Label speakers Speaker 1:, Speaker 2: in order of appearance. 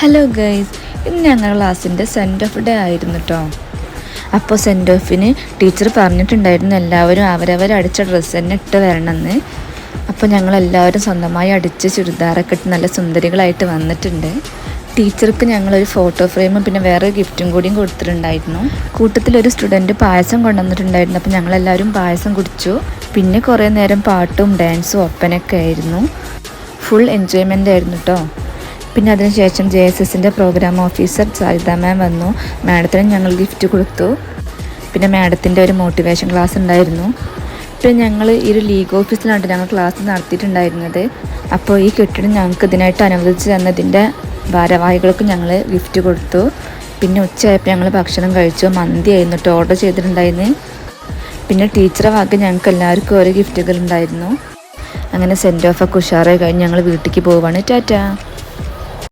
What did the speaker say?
Speaker 1: Hello guys, ഇന്ന് ഞങ്ങളുടെ ക്ലാസ്സിൻ്റെ സെൻഡ് ഓഫ് ഡേ ആയിരുന്നു കേട്ടോ. അപ്പോൾ സെൻഡ് ഓഫിന് ടീച്ചർ പറഞ്ഞിട്ടുണ്ടായിരുന്നു എല്ലാവരും അവരവർ അടിച്ച ഡ്രസ്സ് തന്നെ ഇട്ട് വരണമെന്ന്. അപ്പോൾ ഞങ്ങളെല്ലാവരും സ്വന്തമായി അടിച്ച് ചുരിദാറൊക്കെ ഇട്ട് നല്ല സുന്ദരികളായിട്ട് വന്നിട്ടുണ്ട്. ടീച്ചർക്ക് ഞങ്ങളൊരു ഫോട്ടോ ഫ്രെയിമും പിന്നെ വേറെ ഗിഫ്റ്റും കൂടിയും കൊടുത്തിട്ടുണ്ടായിരുന്നു. കൂട്ടത്തിലൊരു സ്റ്റുഡൻറ്റ് പായസം കൊണ്ടുവന്നിട്ടുണ്ടായിരുന്നു. അപ്പോൾ ഞങ്ങളെല്ലാവരും പായസം കുടിച്ചു. പിന്നെ കുറേ നേരം പാട്ടും ഡാൻസും ഒപ്പനൊക്കെ ആയിരുന്നു. ഫുൾ എൻജോയ്മെൻ്റ് ആയിരുന്നു കേട്ടോ. പിന്നെ അതിനുശേഷം JSSൻ്റെ പ്രോഗ്രാം ഓഫീസർ സരിത മാം വന്നു. മാഡത്തിന് ഞങ്ങൾ ഗിഫ്റ്റ് കൊടുത്തു. പിന്നെ മാഡത്തിൻ്റെ ഒരു മോട്ടിവേഷൻ ക്ലാസ് ഉണ്ടായിരുന്നു. പിന്നെ ഞങ്ങൾ ഈ ഒരു ലീഗ് ഓഫീസിലാണ് ഞങ്ങൾ ക്ലാസ് നടത്തിയിട്ടുണ്ടായിരുന്നത്. അപ്പോൾ ഈ കെട്ടിടം ഞങ്ങൾക്ക് ഇതിനായിട്ട് അനുവദിച്ച് തന്നതിൻ്റെ ഭാരവാഹികൾക്ക് ഞങ്ങൾ ഗിഫ്റ്റ് കൊടുത്തു. പിന്നെ ഉച്ചയായപ്പോൾ ഞങ്ങൾ ഭക്ഷണം കഴിച്ചു. മന്തി ആയിരുന്നു കേട്ടോ ഓർഡർ ചെയ്തിട്ടുണ്ടായിരുന്നു. പിന്നെ ടീച്ചറെ വക ഞങ്ങൾക്ക് എല്ലാവർക്കും ഓരോ ഗിഫ്റ്റുകൾ ഉണ്ടായിരുന്നു. അങ്ങനെ സെൻഡ് ഓഫ് ഒക്കെ ഉഷാറായി കഴിഞ്ഞ് ഞങ്ങൾ വീട്ടിലേക്ക് പോവുകയാണ്. ടാറ്റാ.